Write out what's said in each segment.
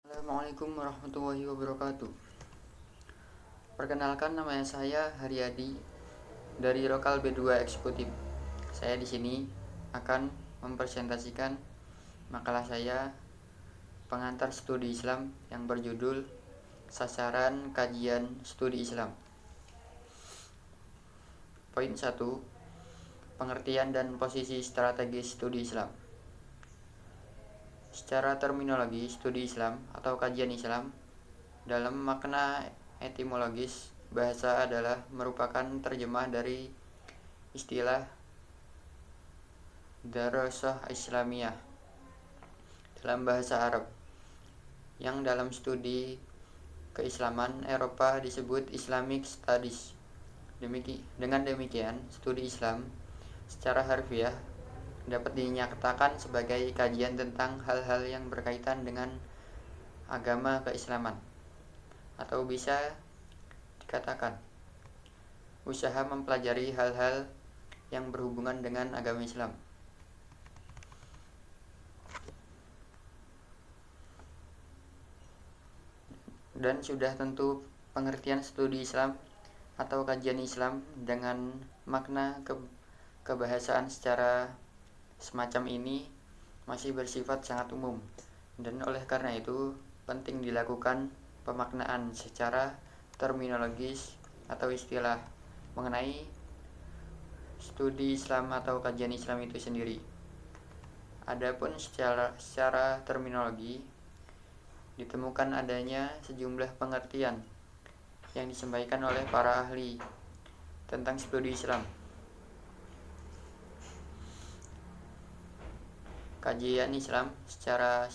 Assalamualaikum warahmatullahi wabarakatuh. Perkenalkan, nama saya Haryadi dari Lokal B2 Eksekutif. Saya di sini akan mempresentasikan makalah saya pengantar studi Islam yang berjudul Sasaran Kajian Studi Islam. Poin 1. Pengertian dan posisi strategis studi Islam. Secara terminologi, studi Islam atau kajian Islam dalam makna etimologis bahasa adalah merupakan terjemah dari istilah Darasah Islamiyah dalam bahasa Arab yang dalam studi keislaman Eropa disebut Islamic Studies. Dengan demikian, studi Islam secara harfiah dapat dinyatakan sebagai kajian tentang hal-hal yang berkaitan dengan agama keislaman, atau bisa dikatakan usaha mempelajari hal-hal yang berhubungan dengan agama Islam. Dan sudah tentu pengertian studi Islam atau kajian Islam dengan makna kebahasaan secara semacam ini masih bersifat sangat umum, dan oleh karena itu penting dilakukan pemaknaan secara terminologis atau istilah mengenai studi Islam atau kajian Islam itu sendiri. Adapun secara terminologi ditemukan adanya sejumlah pengertian yang disampaikan oleh para ahli tentang studi Islam. Kajian Islam secara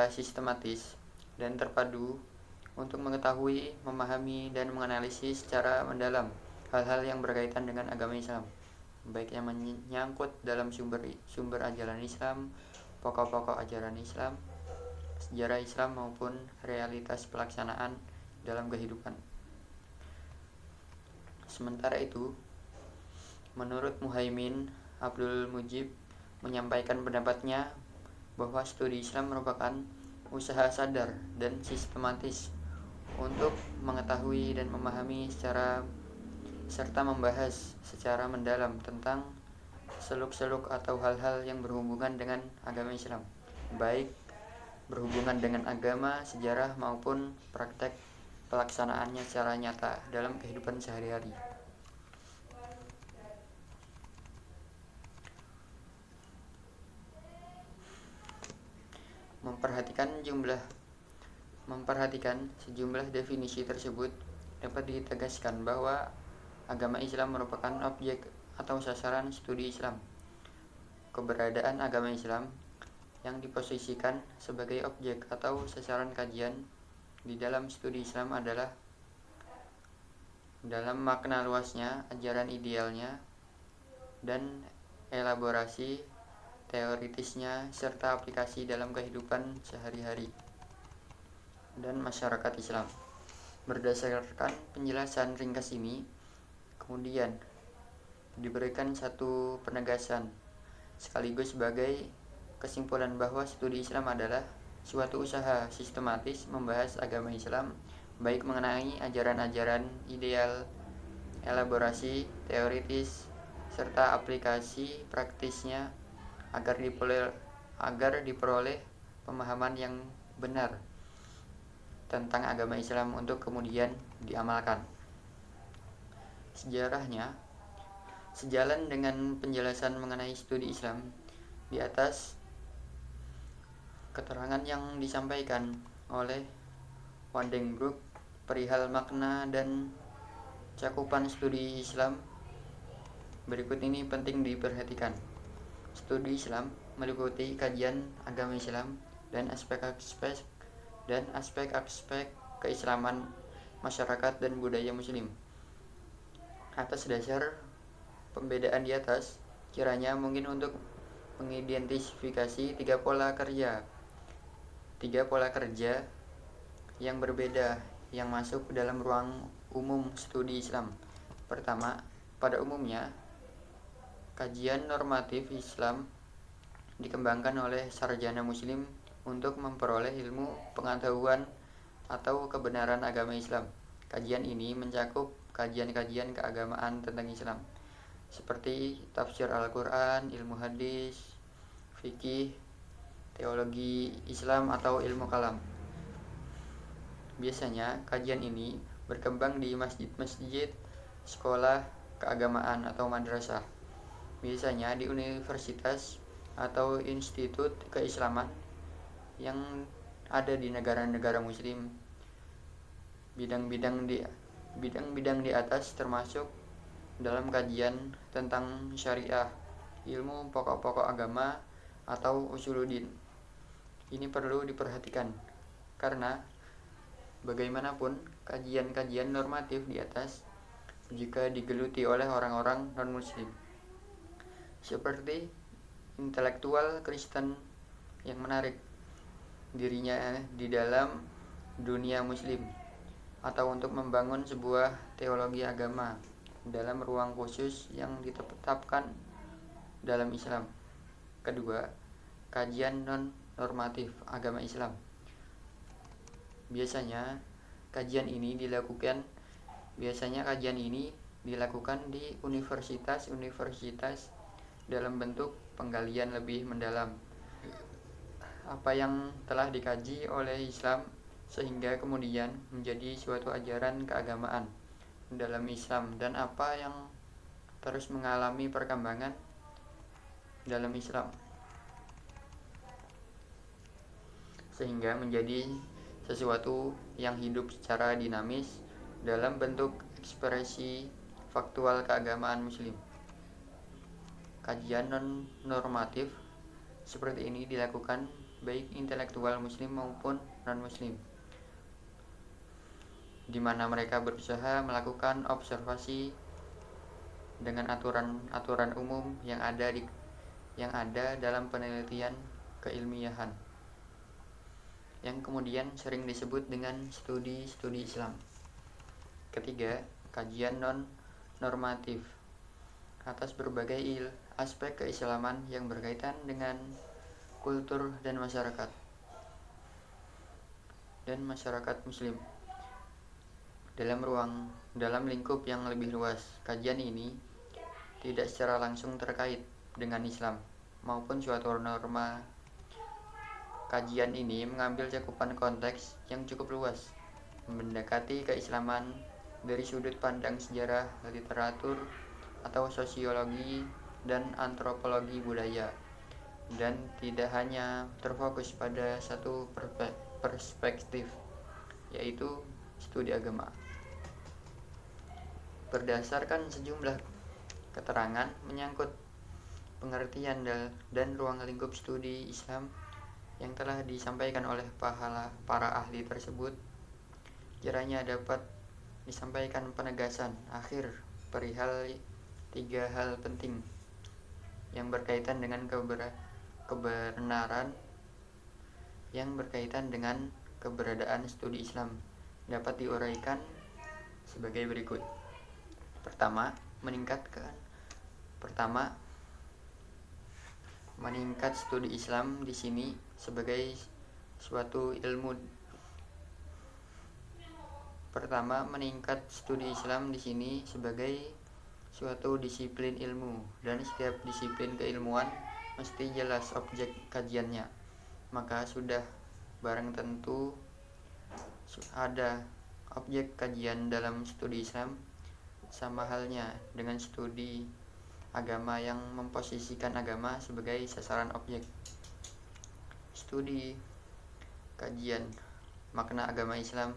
sistematis dan terpadu untuk mengetahui, memahami, dan menganalisis secara mendalam hal-hal yang berkaitan dengan agama Islam, baik yang menyangkut dalam sumber ajaran Islam, pokok-pokok ajaran Islam, sejarah Islam, maupun realitas pelaksanaan dalam kehidupan. Sementara itu, menurut Muhaimin Abdul Mujib menyampaikan pendapatnya bahwa studi Islam merupakan usaha sadar dan sistematis untuk mengetahui dan memahami serta membahas secara mendalam tentang seluk-seluk atau hal-hal yang berhubungan dengan agama Islam, baik berhubungan dengan agama, sejarah, maupun praktek pelaksanaannya secara nyata dalam kehidupan sehari-hari. Memperhatikan sejumlah definisi tersebut, dapat ditegaskan bahwa agama Islam merupakan objek atau sasaran studi Islam. Keberadaan agama Islam yang diposisikan sebagai objek atau sasaran kajian di dalam studi Islam adalah, dalam makna luasnya, ajaran idealnya dan elaborasi teoritisnya serta aplikasi dalam kehidupan sehari-hari dan masyarakat Islam. Berdasarkan penjelasan ringkas ini, kemudian diberikan satu penegasan sekaligus sebagai kesimpulan bahwa studi Islam adalah suatu usaha sistematis membahas agama Islam, baik mengenai ajaran-ajaran ideal, elaborasi teoritis, serta aplikasi praktisnya agar diperoleh pemahaman yang benar tentang agama Islam untuk kemudian diamalkan. Sejarahnya, sejalan dengan penjelasan mengenai studi Islam di atas, keterangan yang disampaikan oleh Vandenbroek perihal makna dan cakupan studi Islam berikut ini penting diperhatikan. Studi Islam meliputi kajian agama Islam dan aspek-aspek keislaman masyarakat dan budaya Muslim. Atas dasar pembedaan di atas, kiranya mungkin untuk mengidentifikasi tiga pola kerja yang berbeda yang masuk dalam ruang umum studi Islam. Pertama, pada umumnya kajian normatif Islam dikembangkan oleh sarjana muslim untuk memperoleh ilmu pengetahuan atau kebenaran agama Islam. Kajian ini mencakup kajian-kajian keagamaan tentang Islam, seperti tafsir Al-Quran, ilmu hadis, fikih, teologi Islam, atau ilmu kalam. Biasanya kajian ini berkembang di masjid-masjid, sekolah keagamaan atau madrasah. Biasanya di universitas atau institut keislaman yang ada di negara-negara muslim. Bidang-bidang di atas termasuk dalam kajian tentang syariah, ilmu pokok-pokok agama atau usuluddin. Ini perlu diperhatikan karena bagaimanapun kajian-kajian normatif di atas jika digeluti oleh orang-orang non-muslim, seperti intelektual Kristen yang menarik dirinya di dalam dunia muslim, atau untuk membangun sebuah teologi agama dalam ruang khusus yang ditetapkan dalam Islam. Kedua, kajian non-normatif agama Islam. Biasanya kajian ini dilakukan di universitas-universitas dalam bentuk penggalian lebih mendalam apa yang telah dikaji oleh Islam, sehingga kemudian menjadi suatu ajaran keagamaan dalam Islam, dan apa yang terus mengalami perkembangan dalam Islam sehingga menjadi sesuatu yang hidup secara dinamis dalam bentuk ekspresi faktual keagamaan muslim. Kajian non-normatif seperti ini dilakukan baik intelektual muslim maupun non-muslim, di mana mereka berusaha melakukan observasi dengan aturan-aturan umum yang ada dalam penelitian keilmiahan, yang kemudian sering disebut dengan studi-studi Islam. Ketiga, kajian non-normatif atas berbagai aspek keislaman yang berkaitan dengan kultur dan masyarakat muslim dalam lingkup yang lebih luas. Kajian ini tidak secara langsung terkait dengan Islam maupun suatu norma. Kajian ini mengambil cakupan konteks yang cukup luas, mendekati keislaman dari sudut pandang sejarah, literatur, atau sosiologi dan antropologi budaya, dan tidak hanya terfokus pada satu perspektif, yaitu studi agama. Berdasarkan sejumlah keterangan menyangkut pengertian dan ruang lingkup studi Islam yang telah disampaikan oleh para ahli tersebut, kiranya dapat disampaikan penegasan akhir perihal 3 hal penting yang berkaitan dengan kebenaran yang berkaitan dengan keberadaan studi Islam dapat diuraikan sebagai berikut. Pertama, meningkat studi Islam di sini sebagai suatu ilmu. Meningkat studi Islam di sini sebagai suatu disiplin ilmu, dan setiap disiplin keilmuan mesti jelas objek kajiannya. Maka sudah barang tentu ada objek kajian dalam studi Islam, sama halnya dengan studi agama yang memposisikan agama sebagai sasaran objek. Studi kajian makna agama Islam.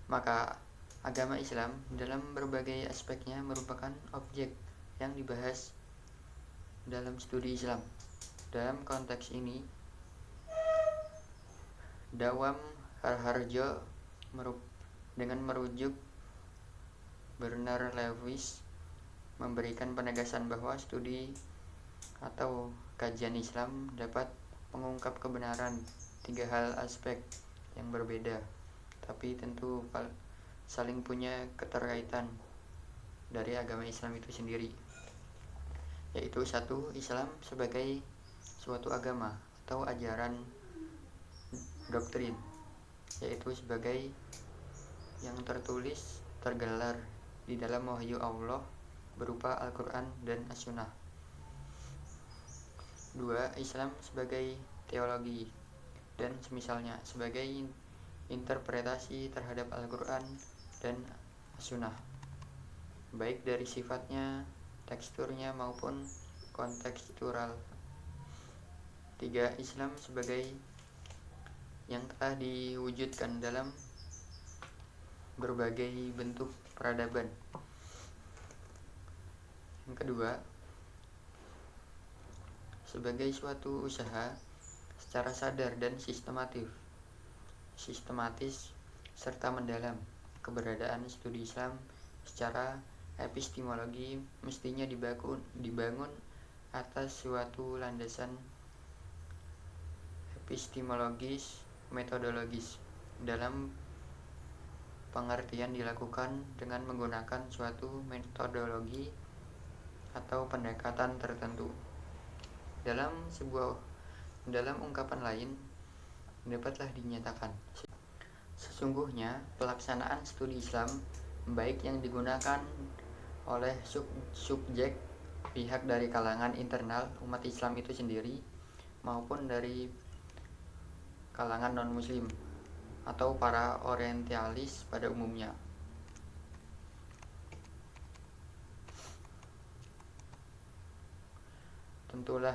Maka agama Islam dalam berbagai aspeknya merupakan objek yang dibahas dalam studi Islam. Dalam konteks ini, Dawam Harharjo dengan merujuk Bernard Lewis memberikan penegasan bahwa studi atau kajian Islam dapat mengungkap kebenaran 3 hal aspek yang berbeda, tapi tentu saling punya keterkaitan dari agama Islam itu sendiri, yaitu 1. Islam sebagai suatu agama atau ajaran doktrin, yaitu sebagai yang tertulis tergelar di dalam wahyu Allah berupa Al-Quran dan As-Sunnah. 2. Islam sebagai teologi dan semisalnya sebagai interpretasi terhadap Al-Quran dan As-Sunnah, baik dari sifatnya, teksturnya maupun kontekstural. 3. Islam sebagai yang telah diwujudkan dalam berbagai bentuk peradaban. Yang kedua, sebagai suatu usaha secara sadar dan sistematis serta mendalam. Keberadaan studi Islam secara epistemologi mestinya dibangun atas suatu landasan epistemologis metodologis, dalam pengertian dilakukan dengan menggunakan suatu metodologi atau pendekatan tertentu. Dalam ungkapan lain, dapatlah dinyatakan sesungguhnya pelaksanaan studi Islam, baik yang digunakan oleh subjek pihak dari kalangan internal umat Islam itu sendiri maupun dari kalangan non-muslim atau para orientalis pada umumnya, tentulah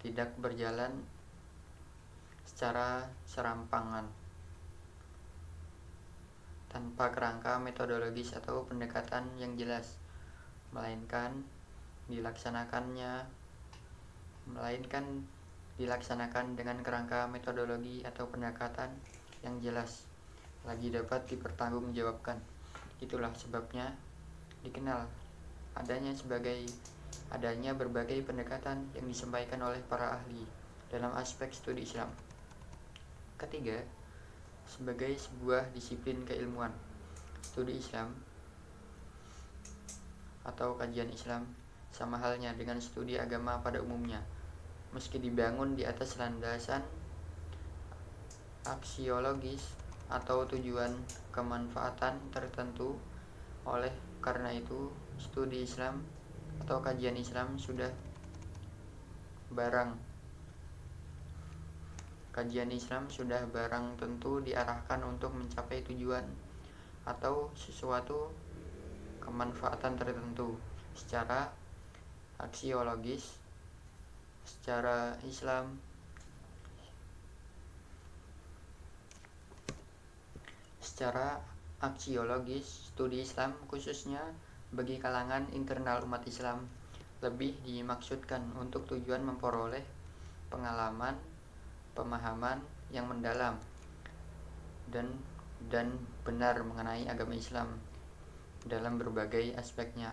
tidak berjalan secara serampangan tanpa kerangka metodologis atau pendekatan yang jelas, melainkan dilaksanakan dengan kerangka metodologi atau pendekatan yang jelas lagi dapat dipertanggungjawabkan. Itulah sebabnya dikenal adanya berbagai pendekatan yang disampaikan oleh para ahli dalam aspek studi Islam. Ketiga, sebagai sebuah disiplin keilmuan, studi Islam atau kajian Islam sama halnya dengan studi agama pada umumnya, meski dibangun di atas landasan aksiologis atau tujuan kemanfaatan tertentu. Oleh karena itu, studi Islam atau kajian Islam sudah barang tentu diarahkan untuk mencapai tujuan atau sesuatu kemanfaatan tertentu secara aksiologis. Secara aksiologis, studi Islam khususnya bagi kalangan internal umat Islam lebih dimaksudkan untuk tujuan memperoleh pengalaman, pemahaman yang mendalam dan benar mengenai agama Islam dalam berbagai aspeknya,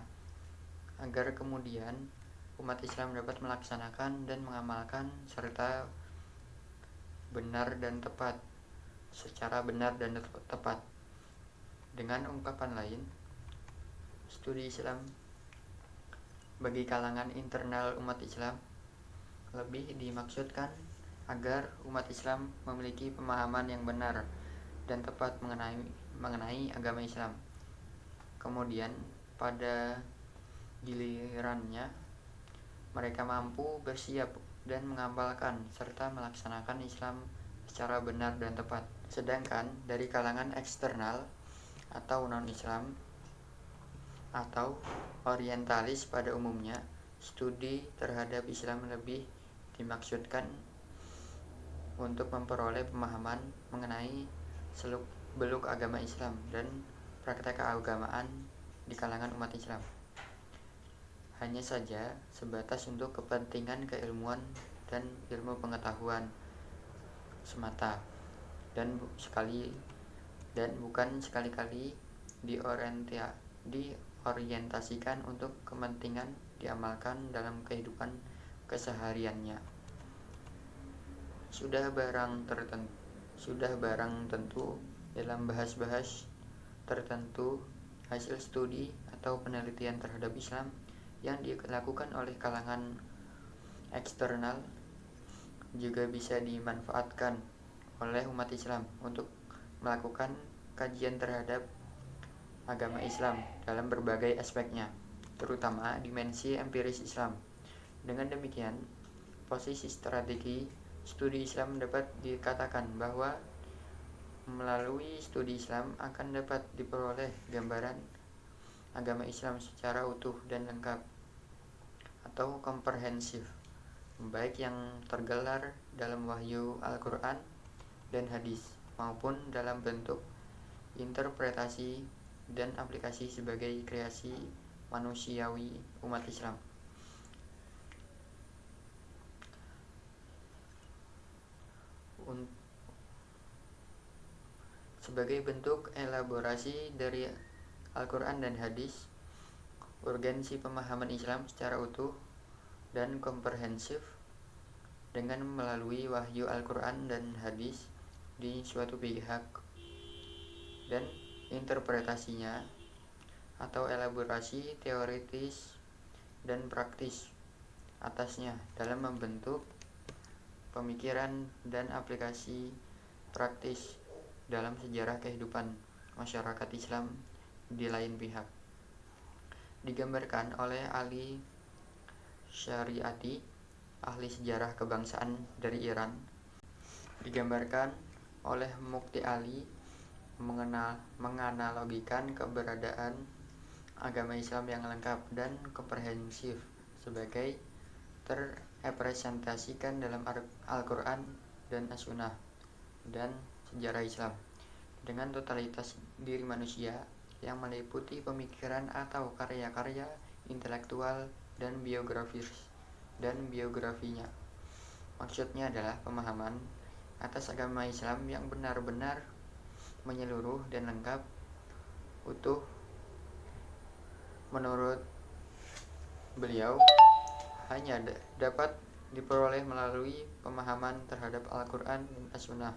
agar kemudian umat Islam dapat melaksanakan dan mengamalkan secara benar dan tepat. Dengan ungkapan lain, studi Islam bagi kalangan internal umat Islam lebih dimaksudkan agar umat Islam memiliki pemahaman yang benar dan tepat mengenai agama Islam. Kemudian pada gilirannya mereka mampu bersiap dan mengamalkan serta melaksanakan Islam secara benar dan tepat. Sedangkan dari kalangan eksternal atau non-Islam atau orientalis pada umumnya, studi terhadap Islam lebih dimaksudkan untuk memperoleh pemahaman mengenai seluk-beluk agama Islam dan praktek keagamaan di kalangan umat Islam. Hanya saja sebatas untuk kepentingan keilmuan dan ilmu pengetahuan semata, dan bukan sekali-kali diorientasikan untuk kepentingan diamalkan dalam kehidupan kesehariannya. Sudah barang tentu dalam bahas tertentu hasil studi atau penelitian terhadap Islam yang dilakukan oleh kalangan eksternal juga bisa dimanfaatkan oleh umat Islam untuk melakukan kajian terhadap agama Islam dalam berbagai aspeknya, terutama dimensi empiris Islam. Dengan demikian, posisi strategi studi Islam dapat dikatakan bahwa melalui studi Islam akan dapat diperoleh gambaran agama Islam secara utuh dan lengkap atau komprehensif, baik yang tergelar dalam wahyu Al-Quran dan hadis maupun dalam bentuk interpretasi dan aplikasi sebagai kreasi manusiawi umat Islam. Sebagai bentuk elaborasi dari Al-Quran dan hadis, urgensi pemahaman Islam secara utuh dan komprehensif dengan melalui wahyu Al-Quran dan hadis di suatu pihak dan interpretasinya atau elaborasi teoritis dan praktis atasnya dalam membentuk pemikiran dan aplikasi praktis dalam sejarah kehidupan masyarakat Islam di lain pihak. Digambarkan oleh Ali Syariati, ahli sejarah kebangsaan dari Iran. Digambarkan oleh Mukti Ali menganalogikan keberadaan agama Islam yang lengkap dan komprehensif sebagai terrepresentasikan dalam Al-Quran dan As-Sunnah dan sejarah Islam dengan totalitas diri manusia yang meliputi pemikiran atau karya-karya intelektual dan biografinya. Maksudnya adalah pemahaman atas agama Islam yang benar-benar menyeluruh dan lengkap, utuh. Menurut beliau, hanya dapat diperoleh melalui pemahaman terhadap Al-Quran dan As-Sunnah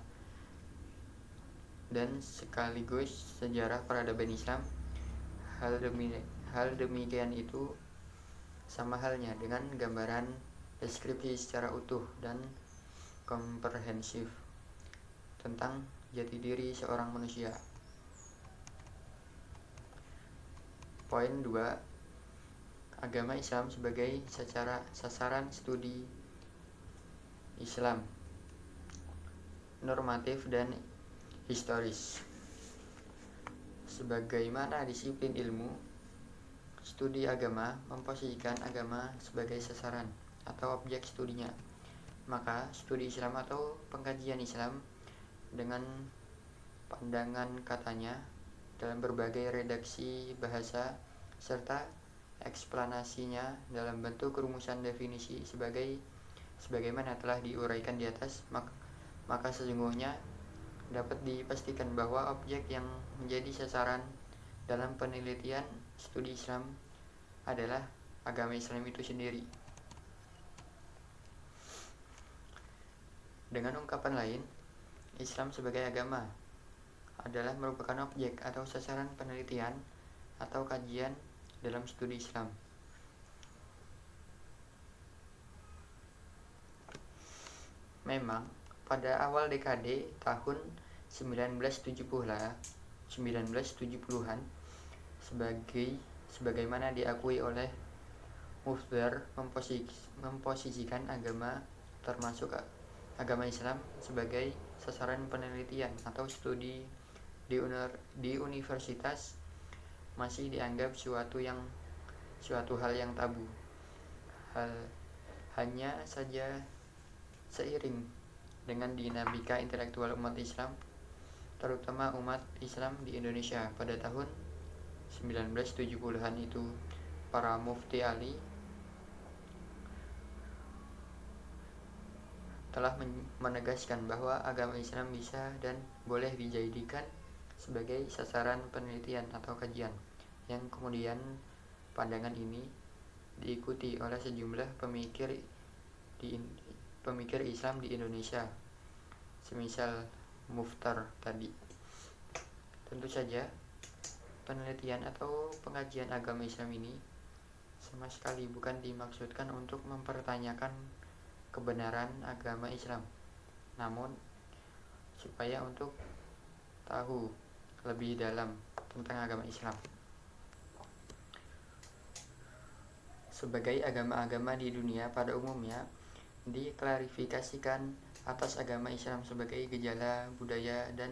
dan sekaligus sejarah peradaban Islam. Hal demikian itu sama halnya dengan gambaran deskripsi secara utuh dan komprehensif tentang jati diri seorang manusia. Poin 2. Agama Islam sebagai sasaran studi Islam normatif dan historis. Sebagaimana disiplin ilmu, studi agama memposisikan agama sebagai sasaran atau objek studinya. Maka studi Islam atau pengkajian Islam dengan pandangan katanya dalam berbagai redaksi bahasa serta eksplanasinya dalam bentuk rumusan definisi sebagaimana telah diuraikan di atas, maka sesungguhnya dapat dipastikan bahwa objek yang menjadi sasaran dalam penelitian studi Islam adalah agama Islam itu sendiri. Dengan ungkapan lain, Islam sebagai agama adalah merupakan objek atau sasaran penelitian atau kajian dalam studi Islam. Memang pada awal dekade tahun 1970-an sebagaimana diakui oleh Mufdar memposisikan agama termasuk agama Islam sebagai sasaran penelitian atau studi di universitas masih dianggap suatu hal yang tabu. Hanya saja seiring dengan dinamika intelektual umat Islam, terutama umat Islam di Indonesia pada tahun 1970-an itu, para mufti ali telah menegaskan bahwa agama Islam bisa dan boleh dijadikan sebagai sasaran penelitian atau kajian, yang kemudian pandangan ini diikuti oleh sejumlah pemikir Islam di Indonesia, semisal Muftar tadi. Tentu saja penelitian atau pengajian agama Islam ini sama sekali bukan dimaksudkan untuk mempertanyakan kebenaran agama Islam. Namun, supaya untuk tahu lebih dalam tentang agama Islam. Sebagai agama-agama di dunia pada umumnya, diklarifikasikan atas agama Islam sebagai gejala budaya dan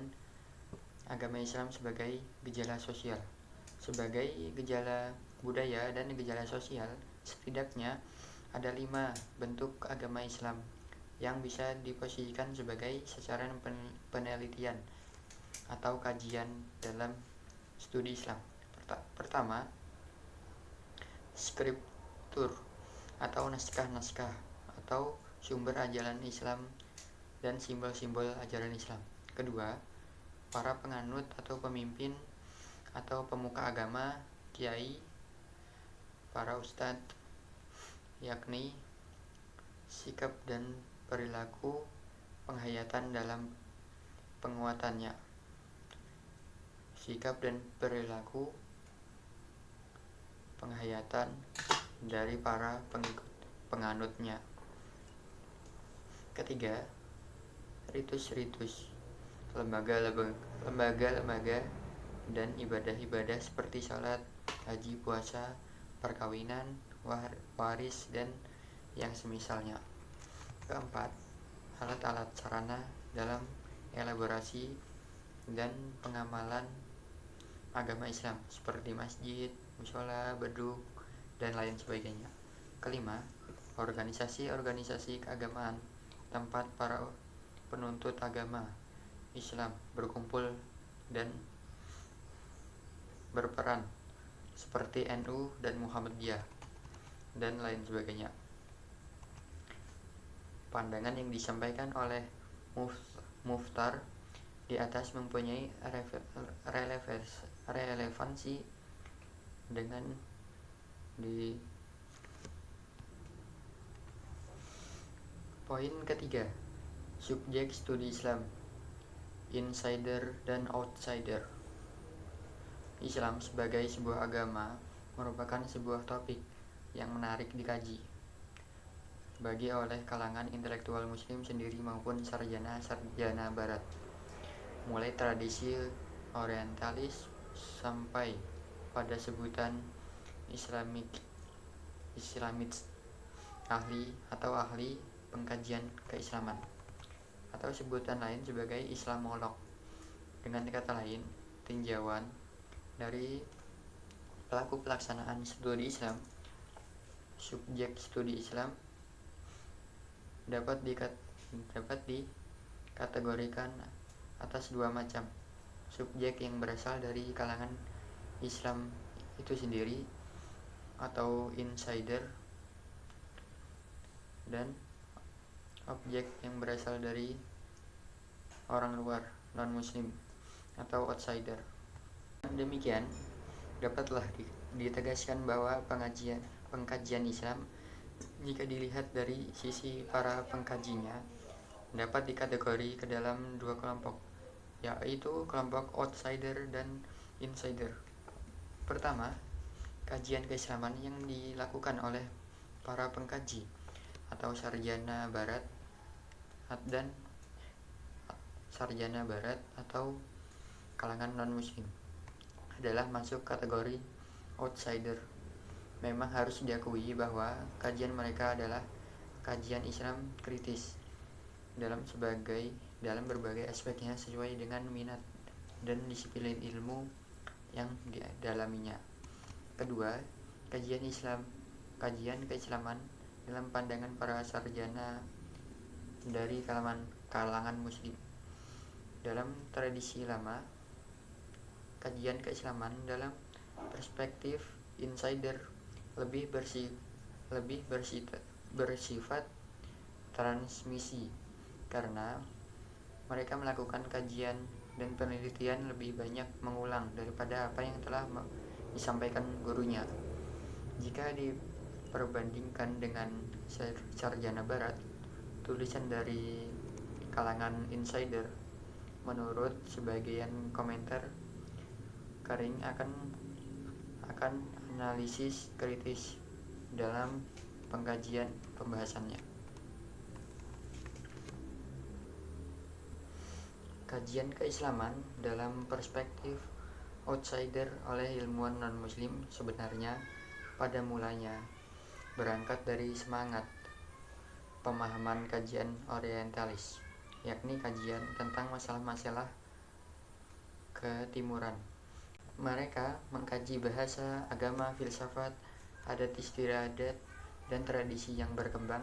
agama Islam sebagai gejala sosial. Sebagai gejala budaya dan gejala sosial, setidaknya ada 5 bentuk agama Islam yang bisa diposisikan sebagai sasaran penelitian atau kajian dalam studi Islam. Pertama, skriptur atau naskah-naskah atau sumber ajaran Islam dan simbol-simbol ajaran Islam. Kedua, para penganut atau pemimpin atau pemuka agama, kiai, para ustadz, yakni sikap dan perilaku penghayatan dalam penguatannya. Sikap dan perilaku penghayatan dari para penganutnya. Ketiga, ritus-ritus, lembaga-lembaga dan ibadah-ibadah seperti salat, haji, puasa, perkawinan, waris, dan yang semisalnya. Keempat, alat-alat sarana dalam elaborasi dan pengamalan agama Islam seperti masjid, mushola, beduk, dan lain sebagainya. Kelima, organisasi-organisasi keagamaan, tempat para penuntut agama Islam berkumpul dan berperan seperti NU dan Muhammadiyah dan lain sebagainya. Pandangan yang disampaikan oleh Mukhtar di atas mempunyai relevansi dengan di poin ketiga, subjek studi Islam, insider dan outsider. Islam sebagai sebuah agama merupakan sebuah topik yang menarik dikaji bagi oleh kalangan intelektual muslim sendiri maupun sarjana barat, mulai tradisi orientalis sampai pada sebutan Islamits, ahli pengkajian keislaman, atau sebutan lain sebagai Islamolog. Dengan kata lain, tinjauan dari pelaku pelaksanaan studi Islam. Subjek studi Islam dapat dikategorikan atas 2 macam. Subjek yang berasal dari kalangan Islam itu sendiri atau insider, dan objek yang berasal dari orang luar non-muslim atau outsider. Demikian, dapatlah ditegaskan bahwa pengkajian Islam, jika dilihat dari sisi para pengkajinya, dapat dikategori ke dalam 2 kelompok, yaitu kelompok outsider dan insider. Pertama, kajian keislaman yang dilakukan oleh para pengkaji atau sarjana barat atau kalangan non-muslim adalah masuk kategori outsider. Memang harus diakui bahwa kajian mereka adalah kajian Islam kritis dalam berbagai aspeknya sesuai dengan minat dan disiplin ilmu yang didalaminya. Kedua, kajian keislaman dalam pandangan para sarjana dari kalangan muslim. Dalam tradisi lama, kajian keislaman dalam perspektif insider lebih bersifat transmisi, karena mereka melakukan kajian dan penelitian lebih banyak mengulang daripada apa yang telah disampaikan gurunya. Jika diperbandingkan dengan sarjana barat, tulisan dari kalangan insider, menurut sebagian komentar, kering akan analisis kritis dalam pembahasannya. Kajian keislaman dalam perspektif outsider oleh ilmuwan non-muslim sebenarnya pada mulanya berangkat dari semangat pemahaman kajian orientalis, yakni kajian tentang masalah-masalah ketimuran. Mereka mengkaji bahasa, agama, filsafat, adat istiadat, dan tradisi yang berkembang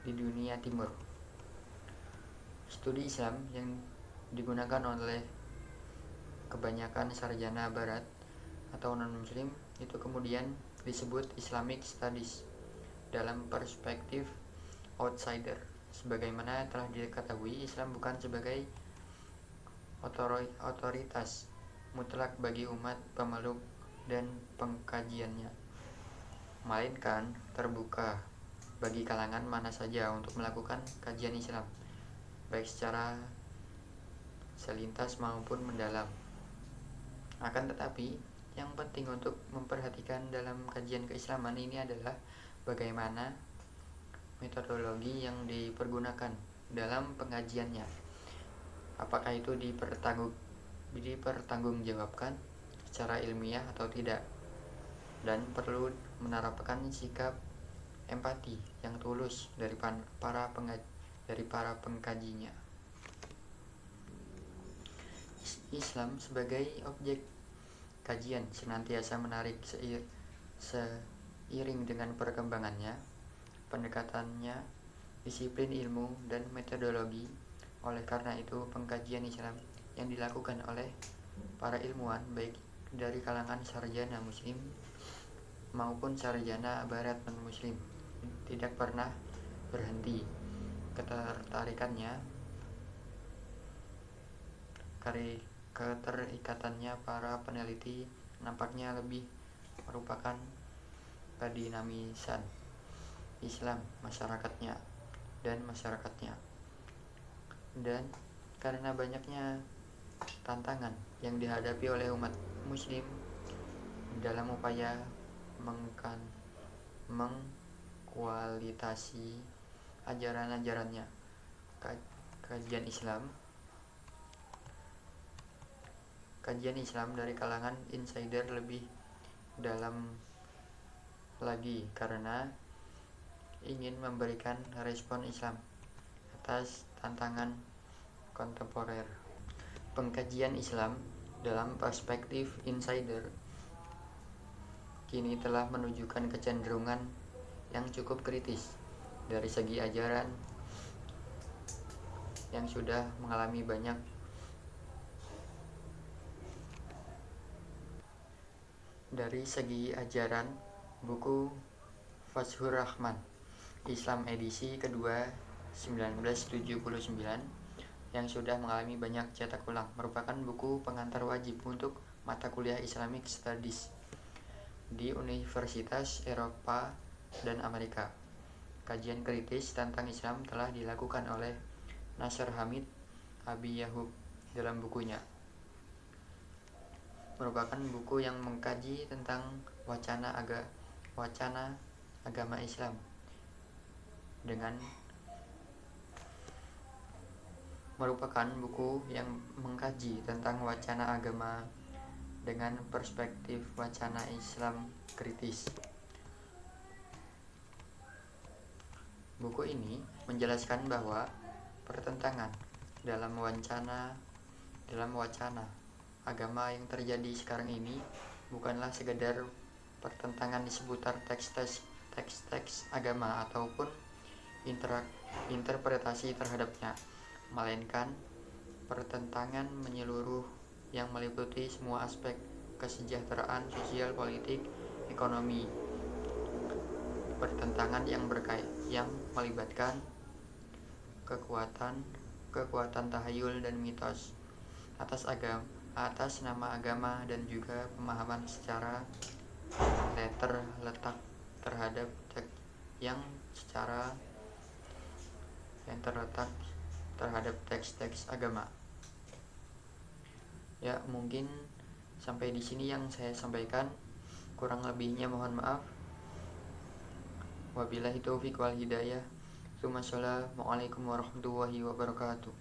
di dunia timur. Studi Islam yang digunakan oleh kebanyakan sarjana barat atau non-muslim itu kemudian disebut Islamic Studies dalam perspektif outsider. Sebagaimana telah diketahui, Islam bukan sebagai otoritas mutlak bagi umat pemeluk dan pengkajiannya, melainkan terbuka bagi kalangan mana saja untuk melakukan kajian Islam, baik secara selintas maupun mendalam. Akan tetapi, yang penting untuk memperhatikan dalam kajian keislaman ini adalah bagaimana metodologi yang dipergunakan dalam pengajiannya. Apakah itu dipertanggungjawabkan secara ilmiah atau tidak, dan perlu menerapkan sikap empati yang tulus dari para pengkajinya. Islam sebagai objek kajian senantiasa menarik seiring dengan perkembangannya, pendekatannya, disiplin ilmu, dan metodologi. Oleh karena itu, pengkajian Islam yang dilakukan oleh para ilmuwan, baik dari kalangan sarjana muslim maupun sarjana barat non-muslim, tidak pernah berhenti. Keterikatannya para peneliti nampaknya lebih merupakan kedinamisan Islam masyarakatnya, dan karena banyaknya tantangan yang dihadapi oleh umat muslim dalam upaya mengkualitasi ajaran-ajarannya. Kajian Islam dari kalangan insider lebih dalam lagi karena ingin memberikan respon Islam atas tantangan kontemporer. Pengkajian Islam dalam perspektif insider kini telah menunjukkan kecenderungan yang cukup kritis dari segi ajaran yang sudah mengalami banyak dari segi ajaran. Buku Fathur Rahman Islam edisi kedua 1979 yang sudah mengalami banyak cetak ulang merupakan buku pengantar wajib untuk mata kuliah Islamic Studies di Universitas Eropa dan Amerika. Kajian kritis tentang Islam telah dilakukan oleh Nasr Hamid Abi Yahub dalam bukunya. Merupakan buku yang mengkaji tentang wacana agama Islam dengan perspektif wacana Islam kritis. Buku ini menjelaskan bahwa pertentangan dalam wacana agama yang terjadi sekarang ini bukanlah sekedar pertentangan di seputar teks-teks agama ataupun interpretasi terhadapnya, melainkan pertentangan menyeluruh yang meliputi semua aspek kesejahteraan sosial, politik, ekonomi. Pertentangan yang melibatkan kekuatan tahayul dan mitos atas nama agama, dan juga pemahaman secara terletak terhadap teks-teks agama. Ya, mungkin sampai di sini yang saya sampaikan. Kurang lebihnya mohon maaf. Wabillahi taufiq wal hidayah. Assalamualaikum warahmatullahi wabarakatuh.